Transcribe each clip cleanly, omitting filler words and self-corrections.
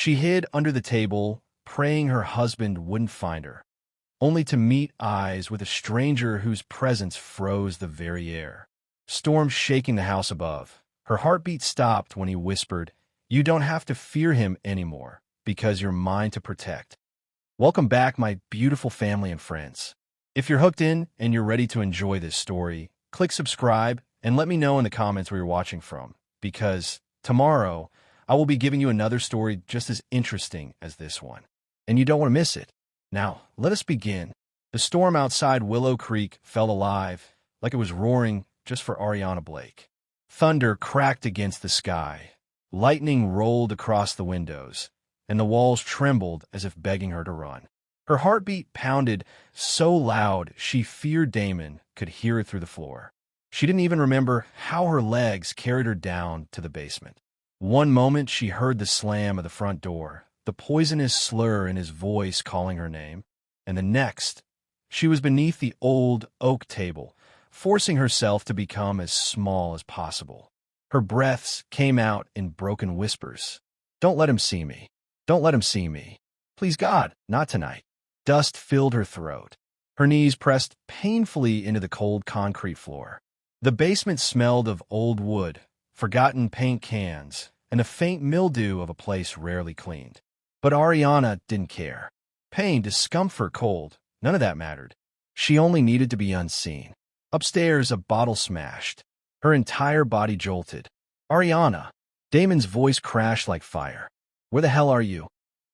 She hid under the table, praying her husband wouldn't find her, only to meet eyes with a stranger whose presence froze the very air. Storm shaking the house above. Her heartbeat stopped when he whispered, "You don't have to fear him anymore, because you're mine to protect." Welcome back, my beautiful family and friends. If you're hooked in and you're ready to enjoy this story, click subscribe and let me know in the comments where you're watching from, because tomorrow I will be giving you another story just as interesting as this one, and you don't want to miss it. Now, let us begin. The storm outside Willow Creek felt alive, like it was roaring just for Ariana Blake. Thunder cracked against the sky. Lightning rolled across the windows, and the walls trembled as if begging her to run. Her heartbeat pounded so loud she feared Damon could hear it through the floor. She didn't even remember how her legs carried her down to the basement. One moment she heard the slam of the front door, the poisonous slur in his voice calling her name, and the next, she was beneath the old oak table, forcing herself to become as small as possible. Her breaths came out in broken whispers. "Don't let him see me. Don't let him see me. Please God, not tonight." Dust filled her throat. Her knees pressed painfully into the cold concrete floor. The basement smelled of old wood, forgotten paint cans, and the faint mildew of a place rarely cleaned. But Ariana didn't care. Pain, discomfort, cold, none of that mattered. She only needed to be unseen. Upstairs, a bottle smashed. Her entire body jolted. "Ariana!" Damon's voice crashed like fire. "Where the hell are you?"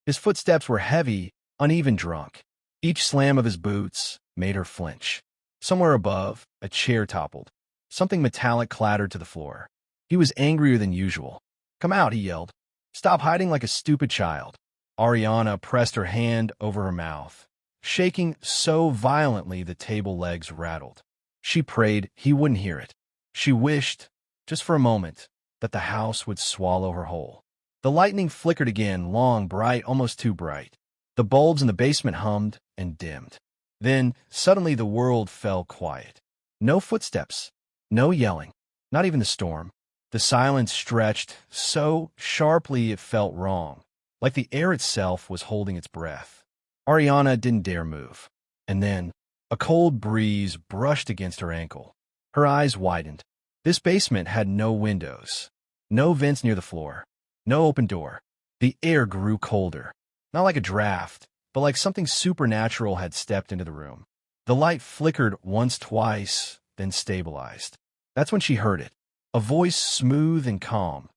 His footsteps were heavy, uneven, drunk. Each slam of his boots made her flinch. Somewhere above, a chair toppled. Something metallic clattered to the floor. He was angrier than usual. "Come out," he yelled. "Stop hiding like a stupid child." Ariana pressed her hand over her mouth, shaking so violently the table legs rattled. She prayed he wouldn't hear it. She wished, just for a moment, that the house would swallow her whole. The lightning flickered again, long, bright, almost too bright. The bulbs in the basement hummed and dimmed. Then, suddenly, the world fell quiet. No footsteps, no yelling, not even the storm. The silence stretched so sharply it felt wrong, like the air itself was holding its breath. Ariana didn't dare move. And then, a cold breeze brushed against her ankle. Her eyes widened. This basement had no windows, no vents near the floor, no open door. The air grew colder, not like a draft, but like something supernatural had stepped into the room. The light flickered once, twice, then stabilized. That's when she heard it, a voice smooth and calm,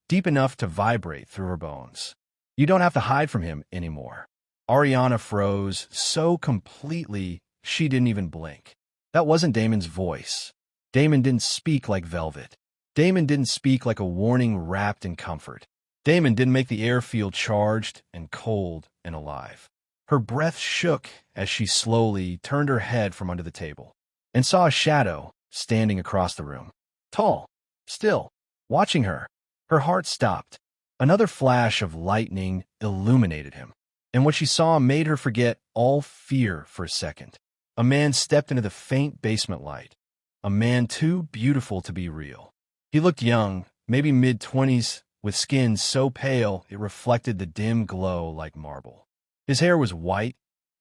deep enough to vibrate through her bones. "You don't have to hide from him anymore." Ariana froze so completely she didn't even blink. That wasn't Damon's voice. Damon didn't speak like velvet. Damon didn't speak like a warning wrapped in comfort. Damon didn't make the air feel charged and cold and alive. Her breath shook as she slowly turned her head from under the table and saw a shadow standing across the room. Tall, still, watching her. Her heart stopped. Another flash of lightning illuminated him, and what she saw made her forget all fear for a second. A man stepped into the faint basement light. A man too beautiful to be real. He looked young, maybe mid-20s, with skin so pale it reflected the dim glow like marble. His hair was white,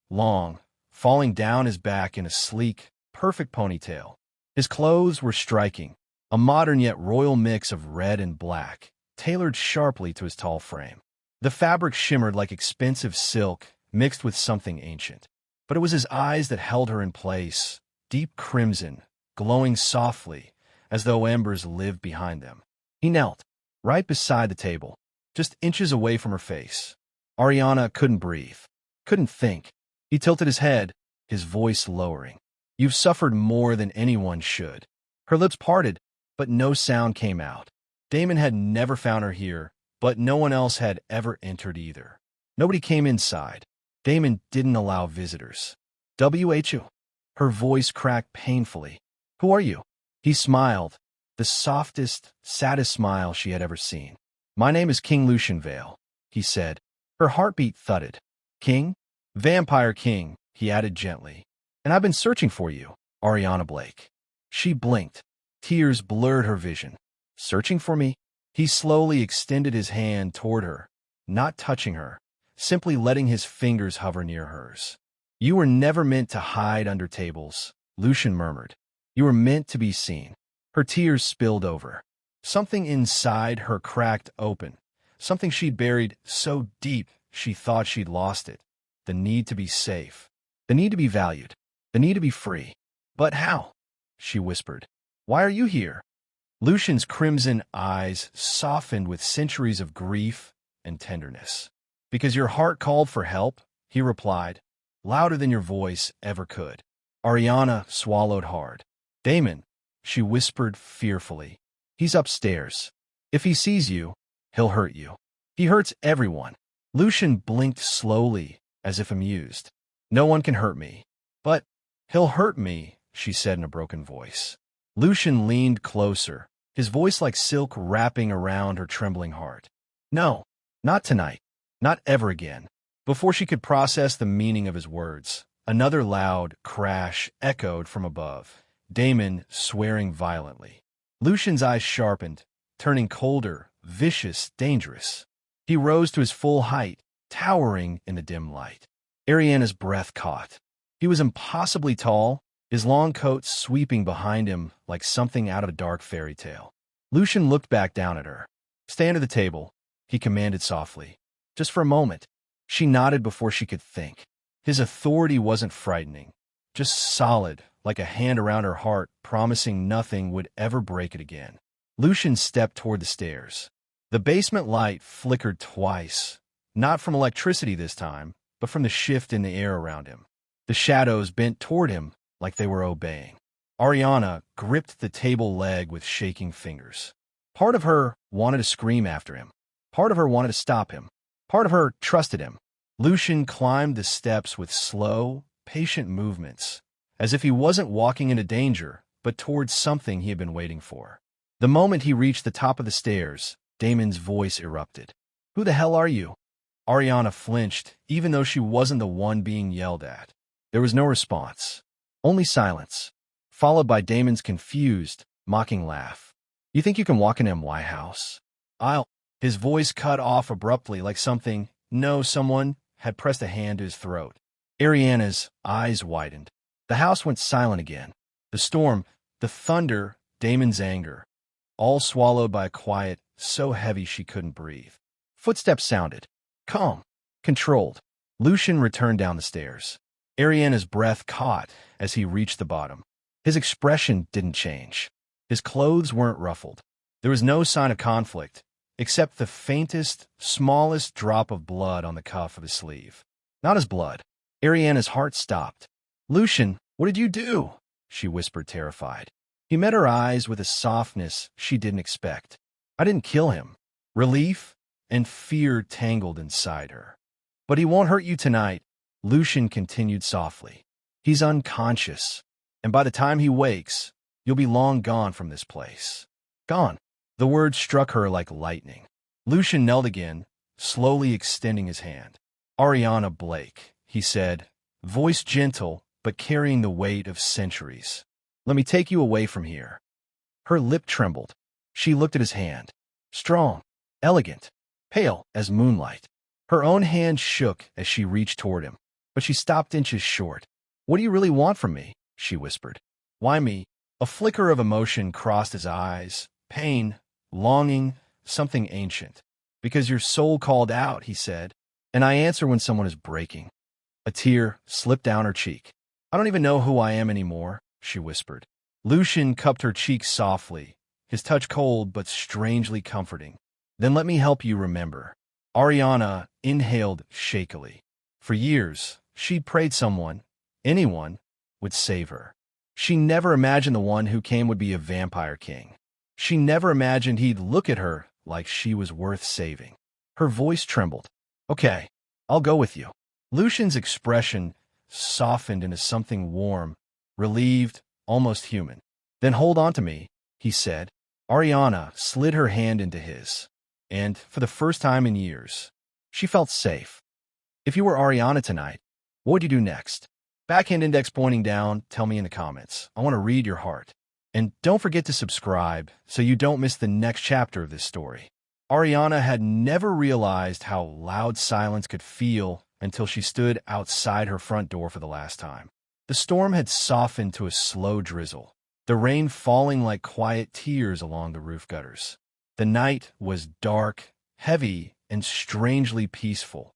long, falling down his back in a sleek, perfect ponytail. His clothes were striking, a modern yet royal mix of red and black, tailored sharply to his tall frame. The fabric shimmered like expensive silk mixed with something ancient. But it was his eyes that held her in place, deep crimson, glowing softly, as though embers lived behind them. He knelt, right beside the table, just inches away from her face. Ariana couldn't breathe, couldn't think. He tilted his head, his voice lowering. "You've suffered more than anyone should." Her lips parted, but no sound came out. Damon had never found her here, but no one else had ever entered either. Nobody came inside. Damon didn't allow visitors. "W.H.U." Her voice cracked painfully. "Who are you?" He smiled, the softest, saddest smile she had ever seen. "My name is King Lucian Vale," he said. Her heartbeat thudded. "King?" "Vampire King," he added gently. "And I've been searching for you, Ariana Blake." She blinked. Tears blurred her vision. "Searching for me?" He slowly extended his hand toward her, not touching her, simply letting his fingers hover near hers. "You were never meant to hide under tables," Lucian murmured. "You were meant to be seen." Her tears spilled over. Something inside her cracked open, something she'd buried so deep she thought she'd lost it. The need to be safe, the need to be valued, the need to be free. "But how?" she whispered. "Why are you here?" Lucian's crimson eyes softened with centuries of grief and tenderness. "Because your heart called for help," he replied, louder than your voice ever could. Ariana swallowed hard. "Damon," she whispered fearfully. "He's upstairs. If he sees you, he'll hurt you. He hurts everyone." Lucian blinked slowly, as if amused. "No one can hurt me." "But he'll hurt me," she said in a broken voice. Lucian leaned closer, his voice like silk wrapping around her trembling heart. "No, not tonight. Not ever again." Before she could process the meaning of his words, another loud crash echoed from above, Damon swearing violently. Lucian's eyes sharpened, turning colder, vicious, dangerous. He rose to his full height, towering in the dim light. Ariana's breath caught. He was impossibly tall, his long coat sweeping behind him like something out of a dark fairy tale. Lucian looked back down at her. "Stay under the table," he commanded softly. "Just for a moment." She nodded before she could think. His authority wasn't frightening, just solid, like a hand around her heart, promising nothing would ever break it again. Lucian stepped toward the stairs. The basement light flickered twice, not from electricity this time, but from the shift in the air around him. The shadows bent toward him like they were obeying. Ariana gripped the table leg with shaking fingers. Part of her wanted to scream after him. Part of her wanted to stop him. Part of her trusted him. Lucian climbed the steps with slow, patient movements, as if he wasn't walking into danger, but towards something he had been waiting for. The moment he reached the top of the stairs, Damon's voice erupted. "Who the hell are you?" Ariana flinched, even though she wasn't the one being yelled at. There was no response, only silence, followed by Damon's confused, mocking laugh. "You think you can walk into my house? I'll—" His voice cut off abruptly like someone had pressed a hand to his throat. Ariana's eyes widened. The house went silent again. The storm, the thunder, Damon's anger, all swallowed by a quiet so heavy she couldn't breathe. Footsteps sounded. Calm, controlled. Lucian returned down the stairs. Ariana's breath caught as he reached the bottom. His expression didn't change. His clothes weren't ruffled. There was no sign of conflict, except the faintest, smallest drop of blood on the cuff of his sleeve. Not his blood. Ariana's heart stopped. "Lucian, what did you do?" she whispered, terrified. He met her eyes with a softness she didn't expect. "I didn't kill him." Relief and fear tangled inside her. "But he won't hurt you tonight," Lucian continued softly. "He's unconscious, and by the time he wakes, you'll be long gone from this place." Gone. The word struck her like lightning. Lucian knelt again, slowly extending his hand. "Ariana Blake," he said, voice gentle but carrying the weight of centuries. "Let me take you away from here." Her lip trembled. She looked at his hand. Strong, elegant, pale as moonlight. Her own hand shook as she reached toward him, but she stopped inches short. "What do you really want from me?" she whispered. "Why me?" A flicker of emotion crossed his eyes. Pain, longing, something ancient. "Because your soul called out," he said, "and I answer when someone is breaking." A tear slipped down her cheek. "I don't even know who I am anymore," she whispered. Lucian cupped her cheek softly, his touch cold but strangely comforting. "Then let me help you remember." Ariana inhaled shakily. For years, she'd prayed someone, anyone, would save her. She never imagined the one who came would be a vampire king. She never imagined he'd look at her like she was worth saving. Her voice trembled. "Okay, I'll go with you." Lucian's expression softened into something warm, relieved, almost human. "Then hold on to me," he said. Ariana slid her hand into his, and, for the first time in years, she felt safe. If you were Ariana tonight, what would you do next? Backhand index pointing down, tell me in the comments. I want to read your heart. And don't forget to subscribe so you don't miss the next chapter of this story. Ariana had never realized how loud silence could feel until she stood outside her front door for the last time. The storm had softened to a slow drizzle, the rain falling like quiet tears along the roof gutters. The night was dark, heavy, and strangely peaceful,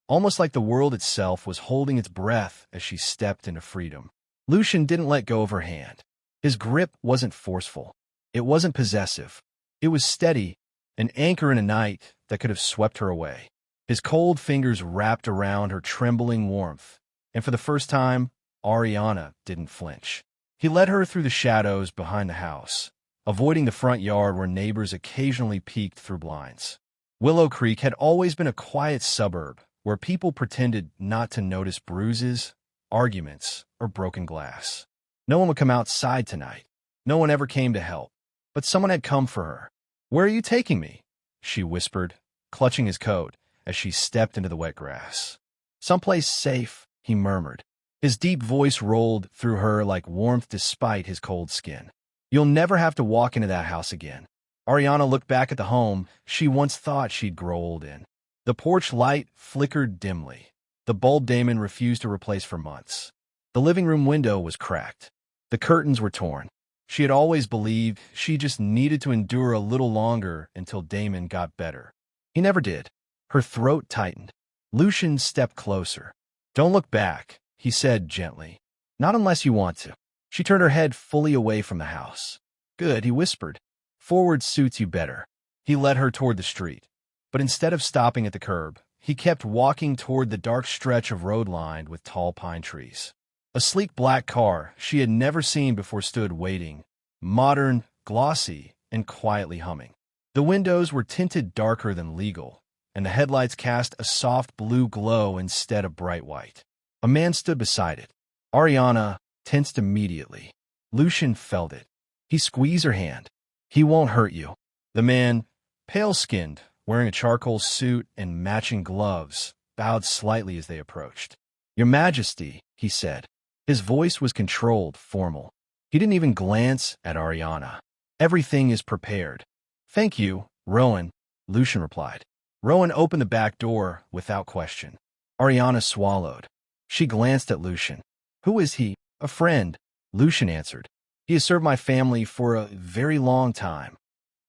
almost like the world itself was holding its breath as she stepped into freedom. Lucian didn't let go of her hand. His grip wasn't forceful. It wasn't possessive. It was steady, an anchor in a night that could have swept her away. His cold fingers wrapped around her trembling warmth, and for the first time, Ariana didn't flinch. He led her through the shadows behind the house, avoiding the front yard where neighbors occasionally peeked through blinds. Willow Creek had always been a quiet suburb where people pretended not to notice bruises, arguments, or broken glass. No one would come outside tonight. No one ever came to help. But someone had come for her. "Where are you taking me?" she whispered, clutching his coat as she stepped into the wet grass. "Someplace safe," he murmured. His deep voice rolled through her like warmth despite his cold skin. "You'll never have to walk into that house again." Ariana looked back at the home she once thought she'd grow old in. The porch light flickered dimly, the bulb Damon refused to replace for months. The living room window was cracked. The curtains were torn. She had always believed she just needed to endure a little longer until Damon got better. He never did. Her throat tightened. Lucian stepped closer. "Don't look back," he said gently. "Not unless you want to." She turned her head fully away from the house. "Good," he whispered. "Forward suits you better." He led her toward the street. But instead of stopping at the curb, he kept walking toward the dark stretch of road lined with tall pine trees. A sleek black car she had never seen before stood waiting, modern, glossy, and quietly humming. The windows were tinted darker than legal, and the headlights cast a soft blue glow instead of bright white. A man stood beside it. Ariana tensed immediately. Lucian felt it. He squeezed her hand. "He won't hurt you." The man, pale-skinned, wearing a charcoal suit and matching gloves, bowed slightly as they approached. "Your Majesty," he said. His voice was controlled, formal. He didn't even glance at Ariana. "Everything is prepared." "Thank you, Rowan," Lucian replied. Rowan opened the back door without question. Ariana swallowed. She glanced at Lucian. "Who is he?" "A friend," Lucian answered. "He has served my family for a very long time."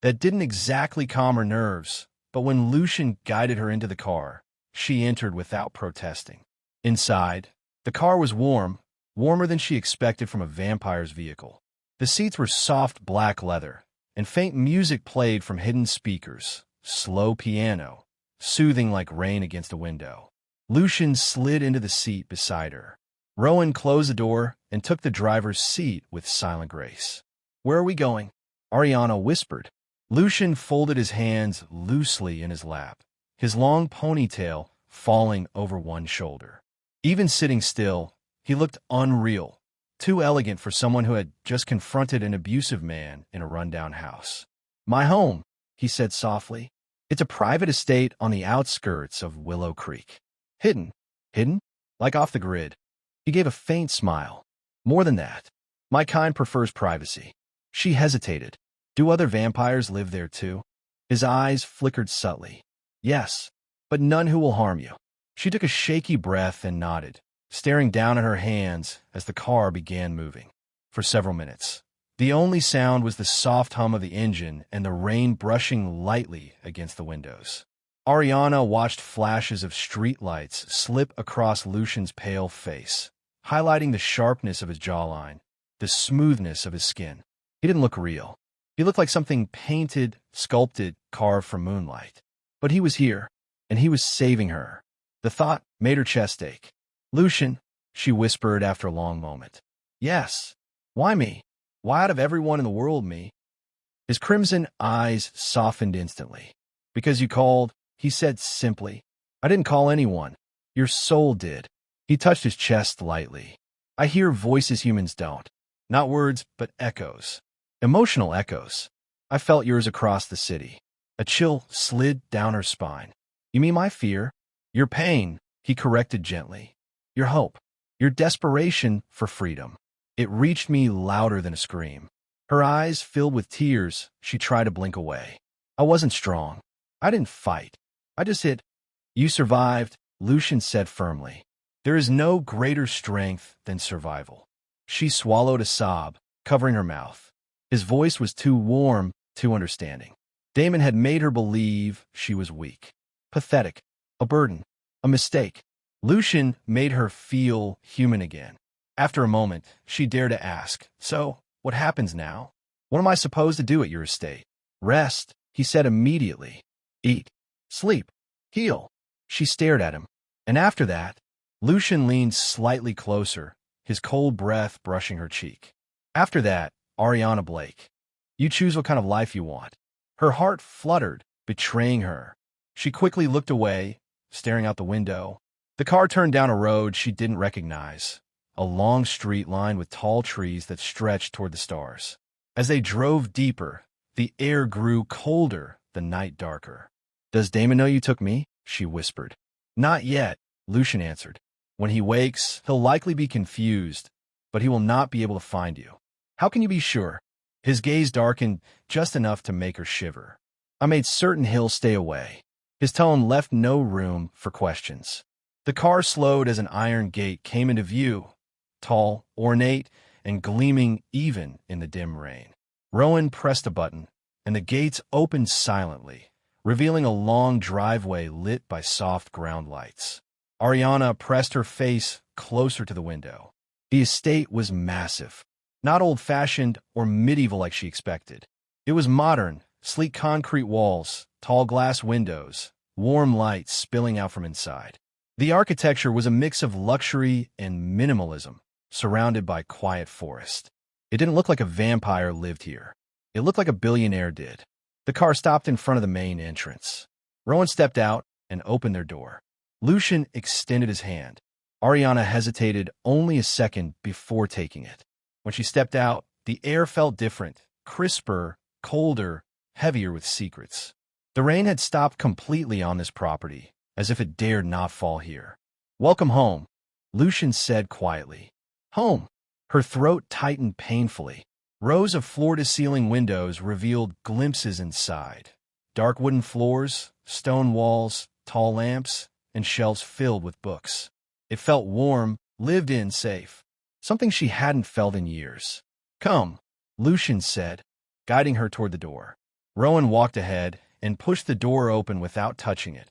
That didn't exactly calm her nerves, but when Lucian guided her into the car, she entered without protesting. Inside, the car was warm, warmer than she expected from a vampire's vehicle. The seats were soft black leather, and faint music played from hidden speakers, slow piano, soothing like rain against a window. Lucian slid into the seat beside her. Rowan closed the door and took the driver's seat with silent grace. "Where are we going?" Ariana whispered. Lucian folded his hands loosely in his lap, his long ponytail falling over one shoulder. Even sitting still, he looked unreal, too elegant for someone who had just confronted an abusive man in a rundown house. "My home," he said softly. "It's a private estate on the outskirts of Willow Creek. Hidden. Hidden? Like off the grid." He gave a faint smile. "More than that. My kind prefers privacy." She hesitated. "Do other vampires live there too?" His eyes flickered subtly. "Yes, but none who will harm you." She took a shaky breath and nodded, staring down at her hands as the car began moving. For several minutes, the only sound was the soft hum of the engine and the rain brushing lightly against the windows. Ariana watched flashes of streetlights slip across Lucian's pale face, highlighting the sharpness of his jawline, the smoothness of his skin. He didn't look real. He looked like something painted, sculpted, carved from moonlight. But he was here, and he was saving her. The thought made her chest ache. "Lucian," she whispered after a long moment. "Yes. Why me? Why out of everyone in the world me?" His crimson eyes softened instantly. "Because you called," he said simply. "I didn't call anyone. Your soul did." He touched his chest lightly. "I hear voices humans don't. Not words, but echoes. Emotional echoes. I felt yours across the city." A chill slid down her spine. "You mean my fear? Your pain," he corrected gently. "Your hope. Your desperation for freedom." It reached me louder than a scream. Her eyes filled with tears. She tried to blink away. "I wasn't strong. I didn't fight. I just hit. You survived, Lucian said firmly. There is no greater strength than survival. She swallowed a sob, covering her mouth. His voice was too warm, too understanding. Damon had made her believe she was weak, pathetic, a burden, a mistake. Lucian made her feel human again. After a moment, she dared to ask, "So, what happens now? What am I supposed to do at your estate?" "Rest," he said immediately. "Eat, sleep, heal." She stared at him. "And after that?" Lucian leaned slightly closer, his cold breath brushing her cheek. "After that, Ariana Blake, you choose what kind of life you want." Her heart fluttered, betraying her. She quickly looked away, staring out the window. The car turned down a road she didn't recognize, a long street lined with tall trees that stretched toward the stars. As they drove deeper, the air grew colder, the night darker. "Does Damon know you took me?" she whispered. "Not yet," Lucian answered. "When he wakes, he'll likely be confused, but he will not be able to find you." "How can you be sure?" His gaze darkened just enough to make her shiver. "I made certain he'll stay away." His tone left no room for questions. The car slowed as an iron gate came into view, tall, ornate, and gleaming even in the dim rain. Rowan pressed a button, and the gates opened silently, revealing a long driveway lit by soft ground lights. Ariana pressed her face closer to the window. The estate was massive. Not old-fashioned or medieval like she expected. It was modern, sleek concrete walls, tall glass windows, warm lights spilling out from inside. The architecture was a mix of luxury and minimalism, surrounded by quiet forest. It didn't look like a vampire lived here. It looked like a billionaire did. The car stopped in front of the main entrance. Rowan stepped out and opened their door. Lucian extended his hand. Ariana hesitated only a second before taking it. When she stepped out, the air felt different, crisper, colder, heavier with secrets. The rain had stopped completely on this property, as if it dared not fall here. "Welcome home," Lucian said quietly. "Home." Her throat tightened painfully. Rows of floor-to-ceiling windows revealed glimpses inside. Dark wooden floors, stone walls, tall lamps, and shelves filled with books. It felt warm, lived in, safe. Something she hadn't felt in years. "Come," Lucian said, guiding her toward the door. Rowan walked ahead and pushed the door open without touching it.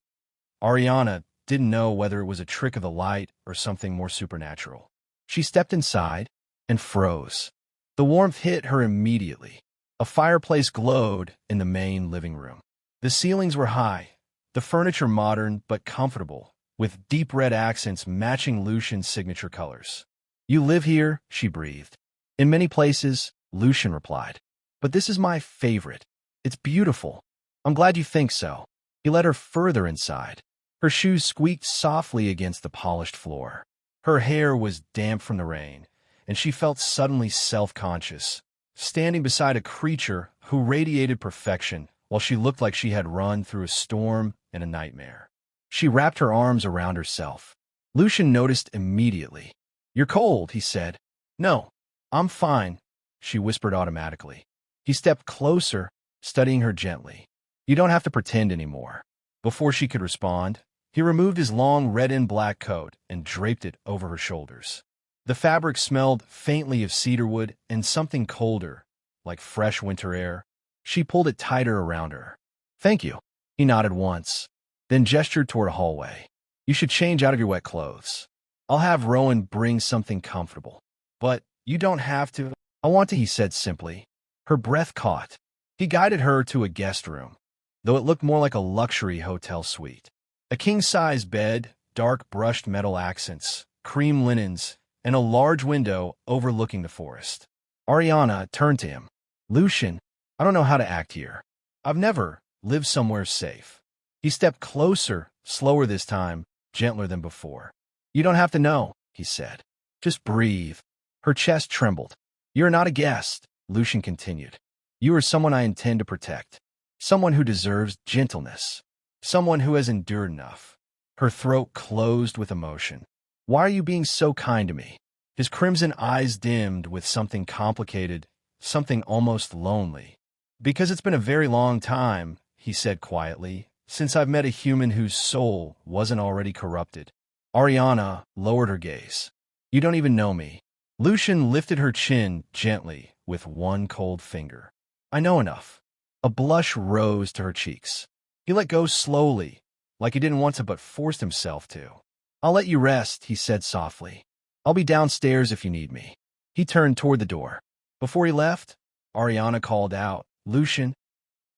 Ariana didn't know whether it was a trick of the light or something more supernatural. She stepped inside and froze. The warmth hit her immediately. A fireplace glowed in the main living room. The ceilings were high, the furniture modern but comfortable, with deep red accents matching Lucian's signature colors. "You live here," she breathed. "In many places," Lucian replied. "But this is my favorite. It's beautiful. I'm glad you think so." He led her further inside. Her shoes squeaked softly against the polished floor. Her hair was damp from the rain, and she felt suddenly self-conscious, standing beside a creature who radiated perfection while she looked like she had run through a storm and a nightmare. She wrapped her arms around herself. Lucian noticed immediately. "You're cold," he said. "No, I'm fine," she whispered automatically. He stepped closer, studying her gently. "You don't have to pretend anymore." Before she could respond, he removed his long red-and-black coat and draped it over her shoulders. The fabric smelled faintly of cedarwood and something colder, like fresh winter air. She pulled it tighter around her. "Thank you." He nodded once, then gestured toward a hallway. "You should change out of your wet clothes. I'll have Rowan bring something comfortable. But you don't have to." "I want to," he said simply. Her breath caught. He guided her to a guest room, though it looked more like a luxury hotel suite. A king-size bed, dark brushed metal accents, cream linens, and a large window overlooking the forest. Ariana turned to him. "Lucian, I don't know how to act here. I've never lived somewhere safe." He stepped closer, slower this time, gentler than before. "You don't have to know," he said. "Just breathe." Her chest trembled. "You're not a guest," Lucian continued. "You are someone I intend to protect. Someone who deserves gentleness. Someone who has endured enough." Her throat closed with emotion. "Why are you being so kind to me?" His crimson eyes dimmed with something complicated, something almost lonely. "Because it's been a very long time," he said quietly, since I've met a human whose soul wasn't already corrupted. Ariana lowered her gaze. You don't even know me. Lucian lifted her chin gently with one cold finger. I know enough. A blush rose to her cheeks. He let go slowly, like he didn't want to but forced himself to. I'll let you rest, he said softly. I'll be downstairs if you need me. He turned toward the door. Before he left, Ariana called out, Lucian.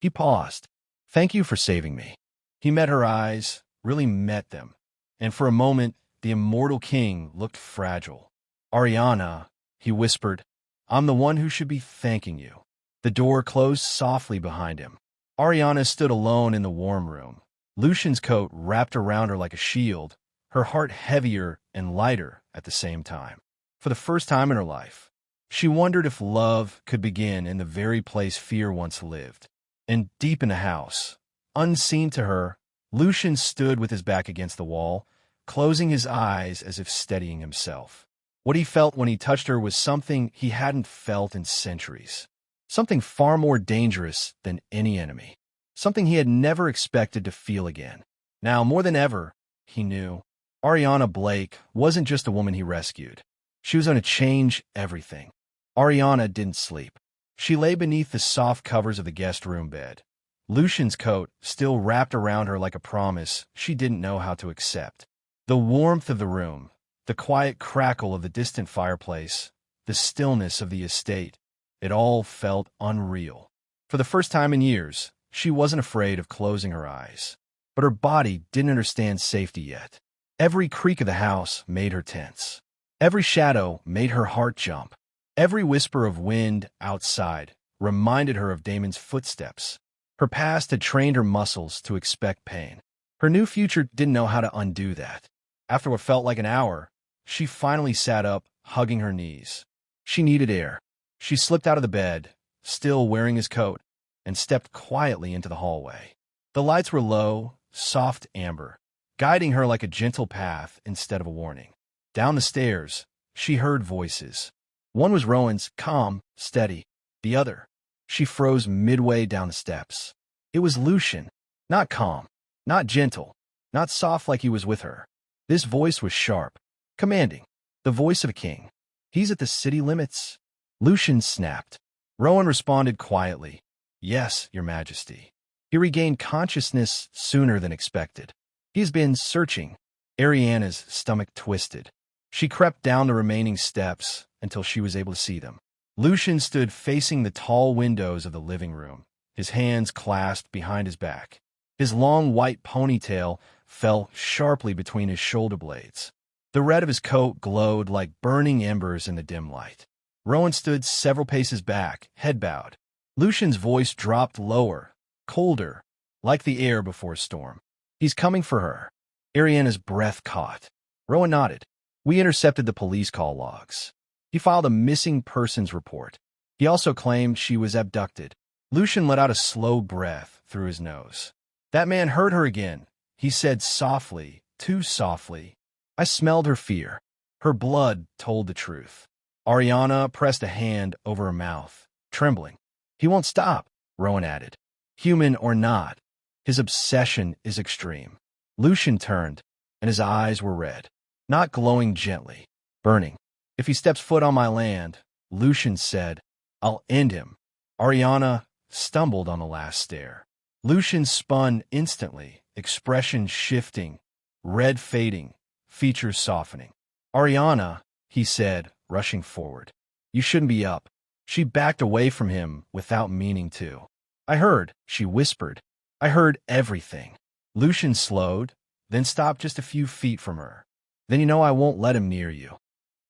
He paused. Thank you for saving me. He met her eyes, really met them. And for a moment, the immortal king looked fragile. Ariana, he whispered, I'm the one who should be thanking you. The door closed softly behind him. Ariana stood alone in the warm room. Lucian's coat wrapped around her like a shield, her heart heavier and lighter at the same time. For the first time in her life, she wondered if love could begin in the very place fear once lived. And deep in the house, unseen to her, Lucian stood with his back against the wall, closing his eyes as if steadying himself. What he felt when he touched her was something he hadn't felt in centuries. Something far more dangerous than any enemy. Something he had never expected to feel again. Now, more than ever, he knew, Ariana Blake wasn't just a woman he rescued. She was going to change everything. Ariana didn't sleep. She lay beneath the soft covers of the guest room bed. Lucian's coat still wrapped around her like a promise she didn't know how to accept. The warmth of the room, the quiet crackle of the distant fireplace, the stillness of the estate, it all felt unreal. For the first time in years, she wasn't afraid of closing her eyes. But her body didn't understand safety yet. Every creak of the house made her tense. Every shadow made her heart jump. Every whisper of wind outside reminded her of Damon's footsteps. Her past had trained her muscles to expect pain. Her new future didn't know how to undo that. After what felt like an hour, she finally sat up, hugging her knees. She needed air. She slipped out of the bed, still wearing his coat, and stepped quietly into the hallway. The lights were low, soft amber, guiding her like a gentle path instead of a warning. Down the stairs, she heard voices. One was Rowan's, calm, steady. The other, she froze midway down the steps. It was Lucian, not calm, not gentle, not soft like he was with her. This voice was sharp, commanding, the voice of a king. He's at the city limits. Lucian snapped. Rowan responded quietly, Yes, Your Majesty. He regained consciousness sooner than expected. He's been searching. Ariana's stomach twisted. She crept down the remaining steps until she was able to see them. Lucian stood facing the tall windows of the living room, his hands clasped behind his back. His long white ponytail fell sharply between his shoulder blades. The red of his coat glowed like burning embers in the dim light. Rowan stood several paces back, head bowed. Lucian's voice dropped lower, colder, like the air before a storm. He's coming for her. Ariana's breath caught. Rowan nodded. We intercepted the police call logs. He filed a missing persons report. He also claimed she was abducted. Lucian let out a slow breath through his nose. That man heard her again. He said softly, too softly. I smelled her fear. Her blood told the truth. Ariana pressed a hand over her mouth, trembling. He won't stop, Rowan added. Human or not, his obsession is extreme. Lucian turned, and his eyes were red, not glowing gently, burning. If he steps foot on my land, Lucian said, I'll end him. Ariana stumbled on the last stair. Lucian spun instantly, expression shifting, red fading, features softening. Ariana, he said, rushing forward. You shouldn't be up. She backed away from him without meaning to. I heard, she whispered. I heard everything. Lucian slowed, then stopped just a few feet from her. Then you know I won't let him near you.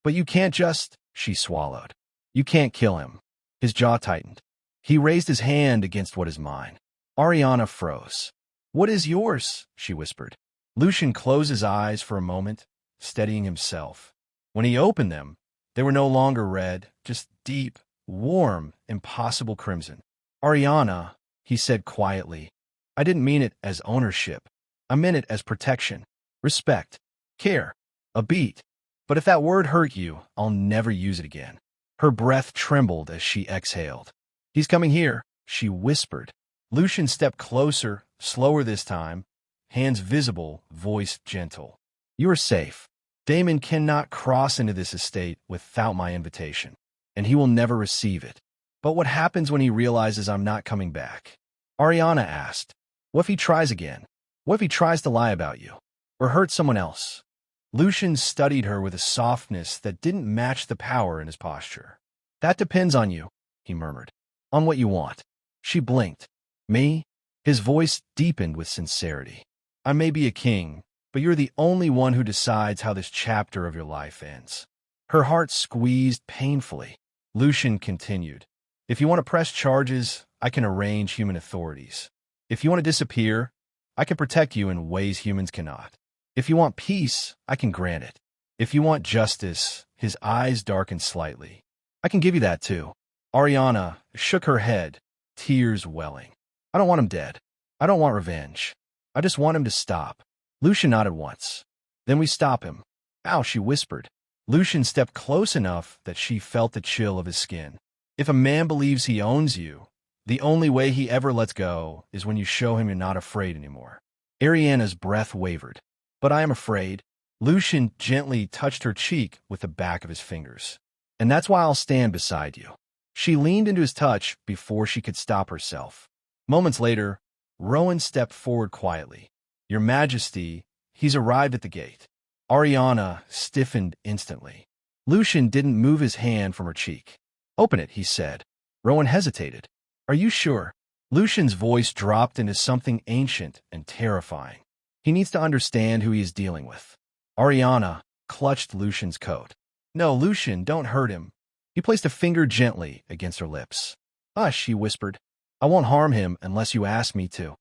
But you can't just, she swallowed. You can't kill him. His jaw tightened. He raised his hand against what is mine. Ariana froze. What is yours? She whispered. Lucian closed his eyes for a moment, steadying himself. When he opened them, they were no longer red, just deep, warm, impossible crimson. Ariana, he said quietly, I didn't mean it as ownership. I meant it as protection, respect, care, a beat. But if that word hurt you, I'll never use it again. Her breath trembled as she exhaled. He's coming here, she whispered. Lucian stepped closer, slower this time, hands visible, voice gentle. You are safe. Damon cannot cross into this estate without my invitation, and he will never receive it. But what happens when he realizes I'm not coming back? Ariana asked. What if he tries again? What if he tries to lie about you? Or hurt someone else? Lucian studied her with a softness that didn't match the power in his posture. That depends on you, he murmured. On what you want. She blinked. Me? His voice deepened with sincerity. I may be a king, but you're the only one who decides how this chapter of your life ends. Her heart squeezed painfully. Lucian continued. If you want to press charges, I can arrange human authorities. If you want to disappear, I can protect you in ways humans cannot. If you want peace, I can grant it. If you want justice, his eyes darkened slightly. I can give you that too. Ariana shook her head, tears welling. I don't want him dead. I don't want revenge. I just want him to stop. Lucian nodded once. Then we stop him. Ow, she whispered. Lucian stepped close enough that she felt the chill of his skin. If a man believes he owns you, the only way he ever lets go is when you show him you're not afraid anymore. Ariana's breath wavered. But I am afraid. Lucian gently touched her cheek with the back of his fingers. And that's why I'll stand beside you. She leaned into his touch before she could stop herself. Moments later, Rowan stepped forward quietly. Your Majesty, he's arrived at the gate. Ariana stiffened instantly. Lucian didn't move his hand from her cheek. Open it, he said. Rowan hesitated. Are you sure? Lucian's voice dropped into something ancient and terrifying. He needs to understand who he is dealing with. Ariana clutched Lucian's coat. No, Lucian, don't hurt him. He placed a finger gently against her lips. Hush, she whispered. I won't harm him unless you ask me to.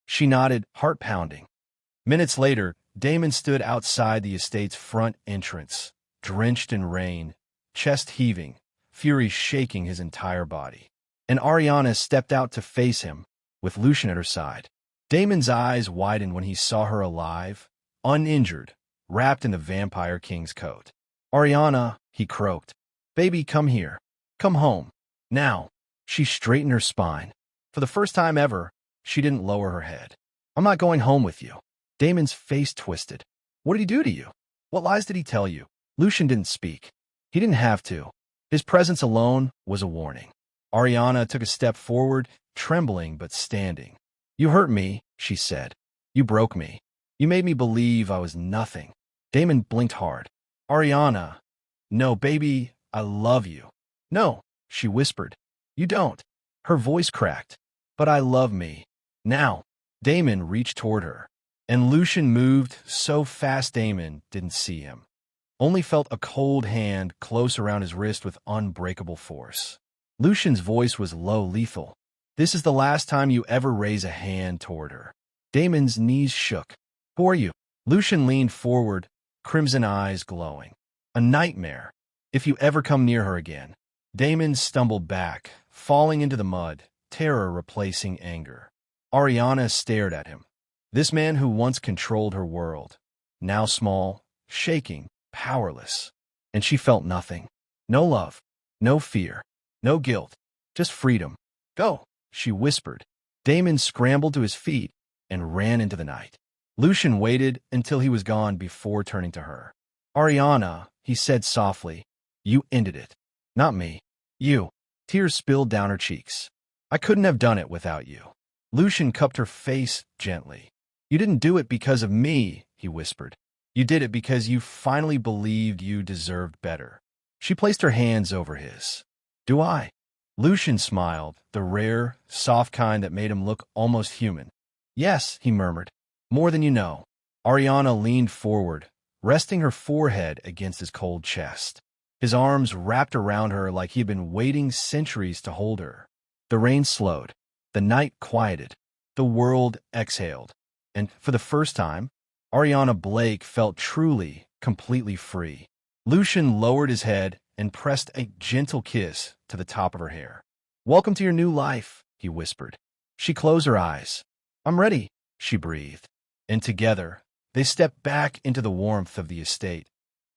She nodded, heart pounding. Minutes later, Damon stood outside the estate's front entrance, drenched in rain, chest heaving, fury shaking his entire body. And Ariana stepped out to face him, with Lucian at her side. Damon's eyes widened when he saw her alive, uninjured, wrapped in the Vampire King's coat. Ariana, he croaked. Baby, come here. Come home. Now. She straightened her spine. For the first time ever, she didn't lower her head. I'm not going home with you. Damon's face twisted. What did he do to you? What lies did he tell you? Lucian didn't speak. He didn't have to. His presence alone was a warning. Ariana took a step forward, trembling but standing. You hurt me, she said. You broke me. You made me believe I was nothing. Damon blinked hard. Ariana. No, baby, I love you. No, she whispered. You don't. Her voice cracked. But I love me. Now. Damon reached toward her. And Lucian moved so fast Damon didn't see him. Only felt a cold hand close around his wrist with unbreakable force. Lucian's voice was low, lethal. This is the last time you ever raise a hand toward her. Damon's knees shook. Who are you? Lucian leaned forward, crimson eyes glowing. A nightmare. If you ever come near her again. Damon stumbled back, falling into the mud, terror replacing anger. Ariana stared at him. This man who once controlled her world, now small, shaking, powerless. And she felt nothing. No love, no fear, no guilt, just freedom. Go, she whispered. Damon scrambled to his feet and ran into the night. Lucian waited until he was gone before turning to her. Ariana, he said softly, you ended it. Not me. You. Tears spilled down her cheeks. I couldn't have done it without you. Lucian cupped her face gently. You didn't do it because of me, he whispered. You did it because you finally believed you deserved better. She placed her hands over his. Do I? Lucian smiled, the rare, soft kind that made him look almost human. Yes, he murmured. More than you know. Ariana leaned forward, resting her forehead against his cold chest. His arms wrapped around her like he had been waiting centuries to hold her. The rain slowed. The night quieted. The world exhaled. And for the first time, Ariana Blake felt truly, completely free. Lucian lowered his head and pressed a gentle kiss to the top of her hair. Welcome to your new life, he whispered. She closed her eyes. I'm ready, she breathed. And together, they stepped back into the warmth of the estate,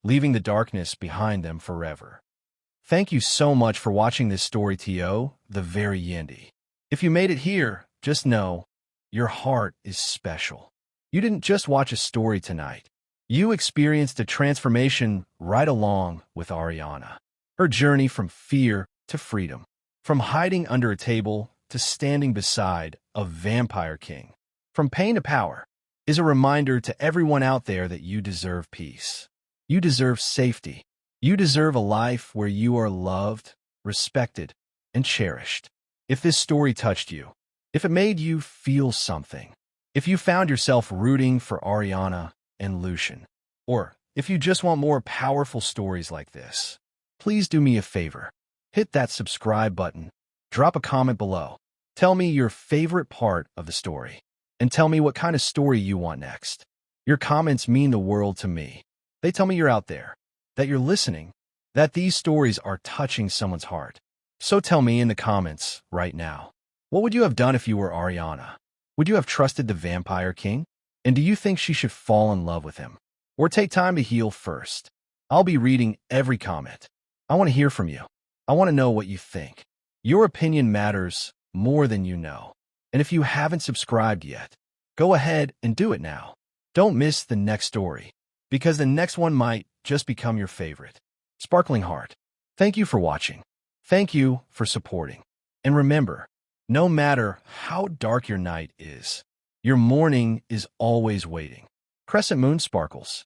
leaving the darkness behind them forever. Thank you so much for watching this story, T.O., the very Yendi. If you made it here, just know, your heart is special. You didn't just watch a story tonight. You experienced a transformation right along with Ariana. Her journey from fear to freedom, from hiding under a table to standing beside a vampire king, from pain to power, is a reminder to everyone out there that you deserve peace. You deserve safety. You deserve a life where you are loved, respected, and cherished. If this story touched you, if it made you feel something, if you found yourself rooting for Ariana and Lucian, or if you just want more powerful stories like this, please do me a favor. Hit that subscribe button, drop a comment below, tell me your favorite part of the story, and tell me what kind of story you want next. Your comments mean the world to me. They tell me you're out there, that you're listening, that these stories are touching someone's heart. So tell me in the comments right now, what would you have done if you were Ariana? Would you have trusted the Vampire King? And do you think she should fall in love with him? Or take time to heal first? I'll be reading every comment. I want to hear from you. I want to know what you think. Your opinion matters more than you know. And if you haven't subscribed yet, go ahead and do it now. Don't miss the next story, because the next one might just become your favorite. Sparkling Heart, thank you for watching. Thank you for supporting. And remember, no matter how dark your night is, your morning is always waiting. Crescent Moon Sparkles.